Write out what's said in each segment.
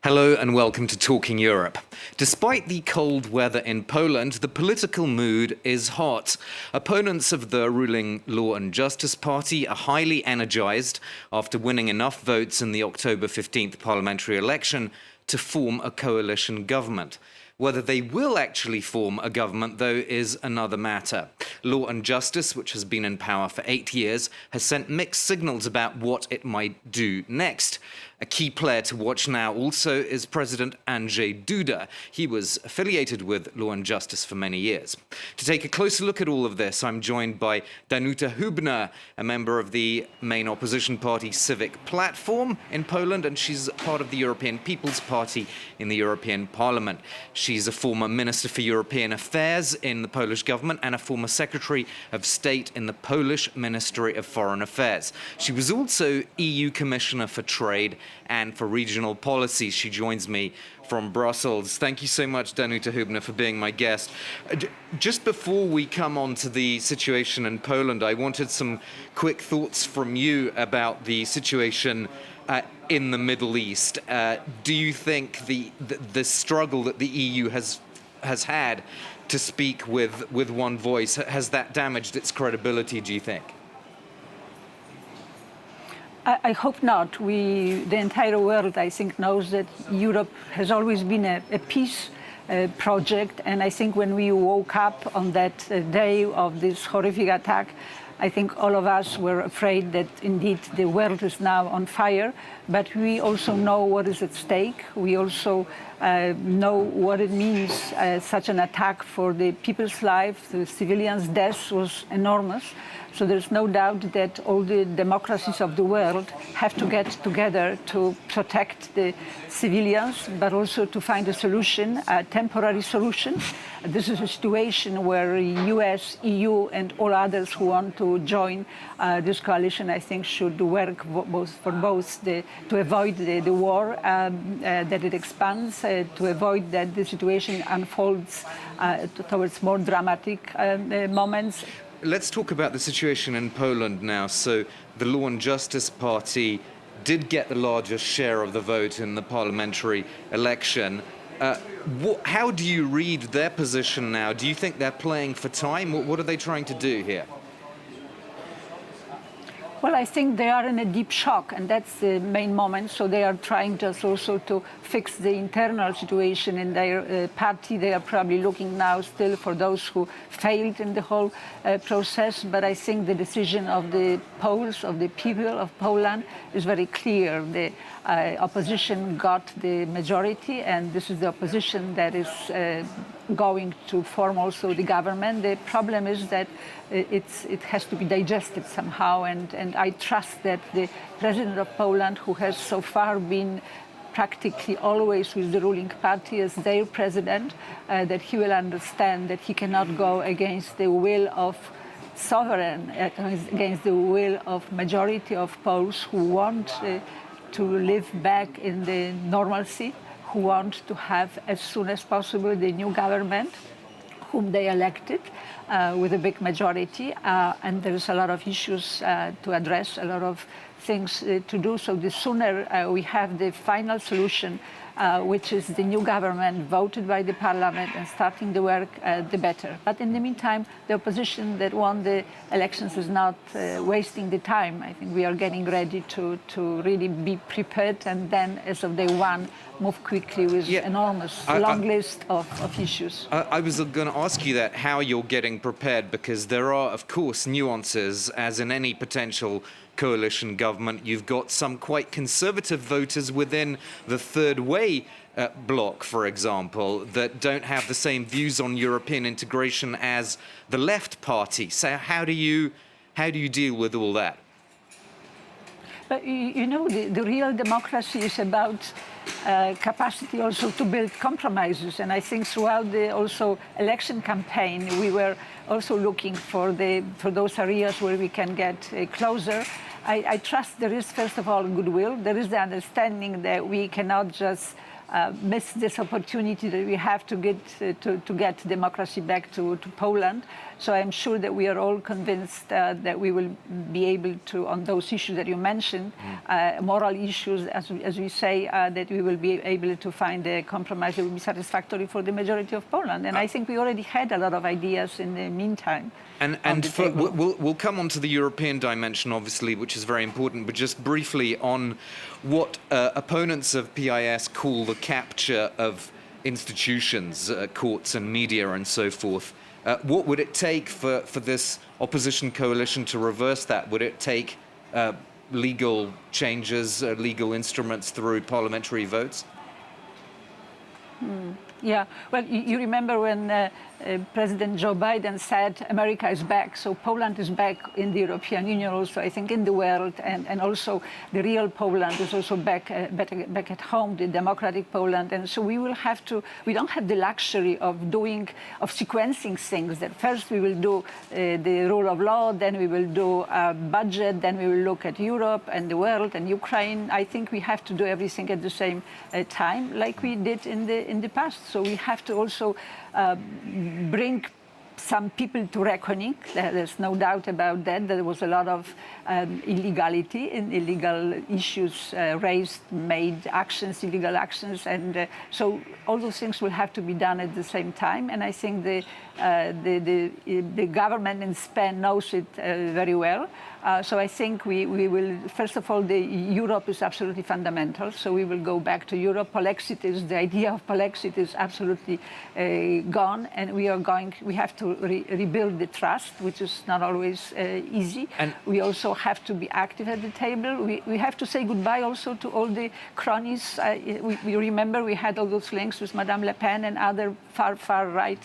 Hello and welcome to Talking Europe. Despite the cold weather in Poland, the political mood is hot. Opponents of the ruling Law and Justice Party are highly energized after winning enough votes in the October 15th parliamentary election to form a coalition government. Whether they will actually form a government, though, is another matter. Law and Justice, which has been in power for 8 years, has sent mixed signals about what it might do next. A key player to watch now also is President Andrzej Duda. He was affiliated with Law and Justice for many years. To take a closer look at all of this, I'm joined by Danuta Hübner, a member of the main opposition party Civic Platform in Poland, and she's part of the European People's Party in the European Parliament. She's a former Minister for European Affairs in the Polish government and a former Secretary of State in the Polish Ministry of Foreign Affairs. She was also EU Commissioner for Trade and for Regional Policy. She joins me from Brussels. Thank you so much, Danuta Hübner, for being my guest. Just before we come on to the situation in Poland, I wanted some quick thoughts from you about the situation in the Middle East. Do you think the struggle that the EU has had to speak with one voice, has that damaged its credibility, do you think? I hope not. The entire world, I think, knows that Europe has always been a peace project. And I think when we woke up on that day of this horrific attack, I think all of us were afraid that indeed the world is now on fire. But we also know what is at stake. We also know what it means, such an attack for the people's life. The civilians' death was enormous. So there's no doubt that all the democracies of the world have to get together to protect the civilians, but also to find a solution, a temporary solution. This is a situation where US, EU, and all others who want to join this coalition, I think, should work to avoid the war, that it expands, to avoid that the situation unfolds towards more dramatic moments. Let's talk about the situation in Poland now. So the Law and Justice Party did get the largest share of the vote in the parliamentary election. How do you read their position now? Do you think they're playing for time? What are they trying to do here? Well, I think they are in a deep shock, and that's the main moment. So they are trying just also to fix the internal situation in their party. They are probably looking now still for those who failed in the whole process. But I think the decision of the Poles, of the people of Poland, is very clear. The opposition got the majority, and this is the opposition that is going to form also the government. The problem is that it has to be digested somehow, and I trust that the president of Poland, who has so far been practically always with the ruling party as their president, that he will understand that he cannot go against the will of sovereign, against the will of majority of Poles who want to live back in the normalcy, who want to have as soon as possible the new government whom they elected with a big majority. And there's a lot of issues to address, a lot of things to do. So the sooner we have the final solution, which is the new government voted by the parliament and starting the work, the better. But in the meantime, the opposition that won the elections is not wasting the time. I think we are getting ready to really be prepared, and then as of day one, move quickly with enormous long list of issues. I was going to ask you that, how you're getting prepared, because there are, of course, nuances, as in any potential coalition government. You've got some quite conservative voters within the third way bloc, for example, that don't have the same views on European integration as the left party. So how do you deal with all that? But you know, the real democracy is about capacity also to build compromises. And I think throughout the also election campaign, we were also looking for those areas where we can get closer. I trust there is, first of all, goodwill. There is the understanding that we cannot just miss this opportunity that we have to get democracy back to Poland. So I'm sure that we are all convinced that we will be able to, on those issues that you mentioned, moral issues, as we say, that we will be able to find a compromise that will be satisfactory for the majority of Poland. And I think we already had a lot of ideas in the meantime. We'll come on to the European dimension, obviously, which is very important, but just briefly on what opponents of PIS call the capture of institutions, courts and media and so forth. What would it take for this opposition coalition to reverse that? Would it take legal changes, legal instruments through parliamentary votes? Yeah, well, you remember when President Joe Biden said America is back, so Poland is back in the European Union also, I think, in the world, and also the real Poland is also back at home, the democratic Poland. And so we will have to, we don't have the luxury of sequencing things, that first we will do the rule of law, then we will do a budget, then we will look at Europe and the world and Ukraine. I think we have to do everything at the same time, like we did in the past. So we have to also bring some people to reckoning. There's no doubt about that. There was a lot of illegality and illegal issues raised, made actions, illegal actions, and so all those things will have to be done at the same time. And I think the government in Spain knows it very well. So I think we will, first of all, Europe is absolutely fundamental. So we will go back to Europe. Polexit the idea of Polexit is absolutely gone, and we have to rebuild the trust, which is not always easy. And we also have to be active at the table. We have to say goodbye also to all the cronies. We remember we had all those links with Madame Le Pen and other far right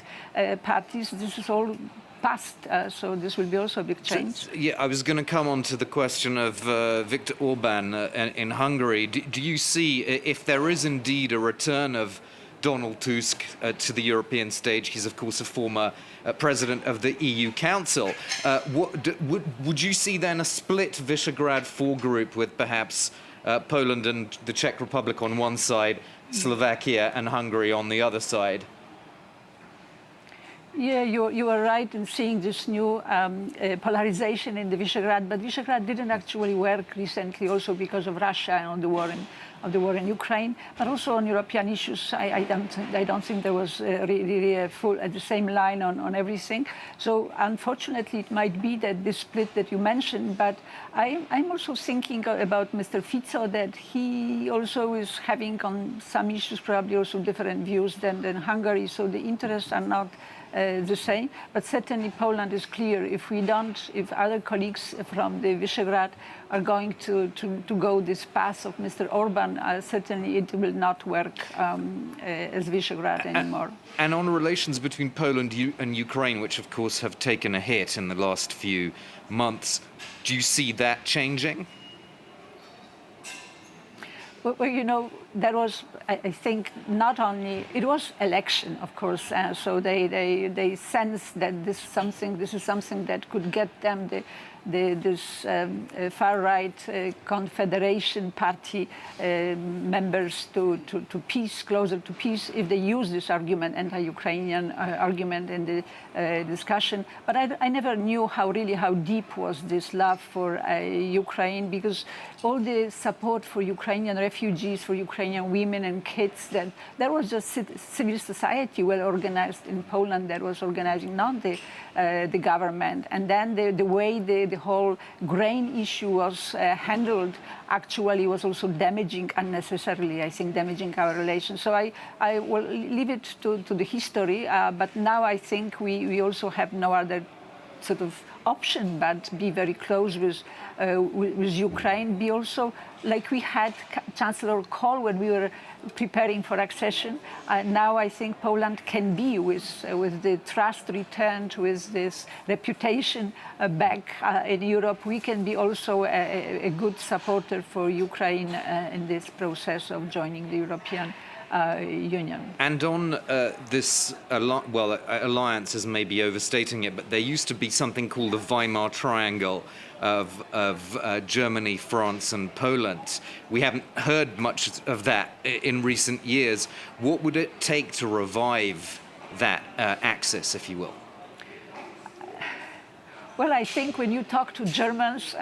parties. This is all past, so this will be also a big change. So, yeah, I was going to come on to the question of Viktor Orban in Hungary. Do you see, if there is indeed a return of Donald Tusk to the European stage, he's of course a former president of the EU Council, would you see then a split Visegrad 4 group with perhaps Poland and the Czech Republic on one side, Slovakia and Hungary on the other side? Yeah, you are right in seeing this new polarization in the Visegrad, but Visegrad didn't actually work recently also because of Russia and the war in Ukraine, but also on European issues. I don't think there was really a full at the same line on everything. So unfortunately, it might be that this split that you mentioned, but I'm also thinking about Mr. Fico, that he also is having on some issues probably also different views than Hungary. So the interests are not the same, but certainly Poland is clear. If other colleagues from the Visegrad are going to go this path of Mr. Orban, certainly it will not work as Visegrad anymore. And on relations between Poland and Ukraine, which of course have taken a hit in the last few months, do you see that changing? Well, you know, that was, I think, not only, it was election, of course, so they sensed that this is something that could get them this far-right Confederation Party members to peace, closer to peace, if they use this argument, anti-Ukrainian argument in the discussion. But I never knew how deep was this love for Ukraine, because all the support for Ukrainian refugees, for Ukrainian women and kids, that there was just civil society well organized in Poland that was organizing, not the government. And then the way the whole grain issue was handled actually was also damaging unnecessarily, I think, damaging our relations. So I will leave it to the history, but now I think we also have no other sort of option but be very close with Ukraine, be also like we had Chancellor Kohl when we were preparing for accession. Now I think Poland can be with the trust returned, with this reputation back in Europe. We can be also a good supporter for Ukraine in this process of joining the European Union. And on this, alliance is maybe overstating it, but there used to be something called the Weimar Triangle of Germany, France and Poland. We haven't heard much of that in recent years. What would it take to revive that axis, if you will? Well, I think when you talk to Germans,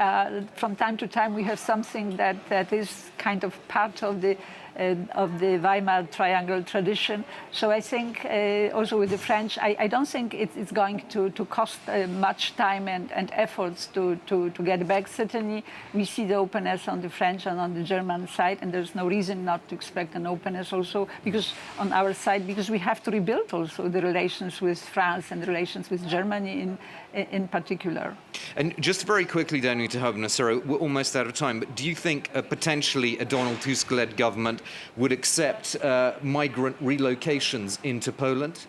from time to time we have something that is kind of part of the Weimar Triangle tradition. So I think also with the French, I don't think it's going to cost much time and efforts to get back. Certainly, we see the openness on the French and on the German side, and there's no reason not to expect an openness also because on our side, because we have to rebuild also the relations with France and the relations with Germany in particular. And just very quickly, Danuta Hübner, sorry, we're almost out of time, but do you think potentially a Donald Tusk-led government would accept migrant relocations into Poland?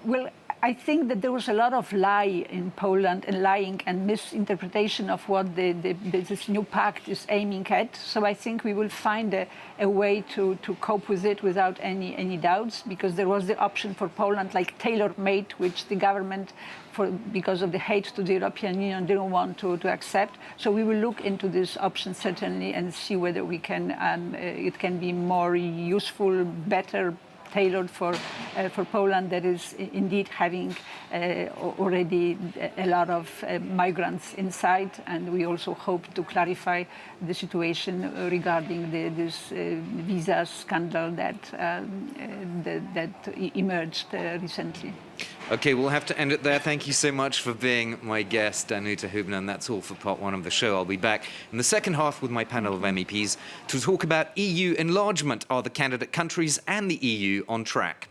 Well, I think that there was a lot of lie in Poland and lying and misinterpretation of what this new pact is aiming at. So I think we will find a way to cope with it without any doubts, because there was the option for Poland, like tailor-made, which the government, because of the hate to the European Union, didn't want to accept. So we will look into this option certainly and see whether we can it can be more useful, better, tailored for Poland, that is indeed having already a lot of migrants inside, and we also hope to clarify the situation regarding this visa scandal that emerged recently. Okay, we'll have to end it there. Thank you so much for being my guest, Danuta Hübner, and that's all for part one of the show. I'll be back in the second half with my panel of MEPs to talk about EU enlargement. Are the candidate countries and the EU on track?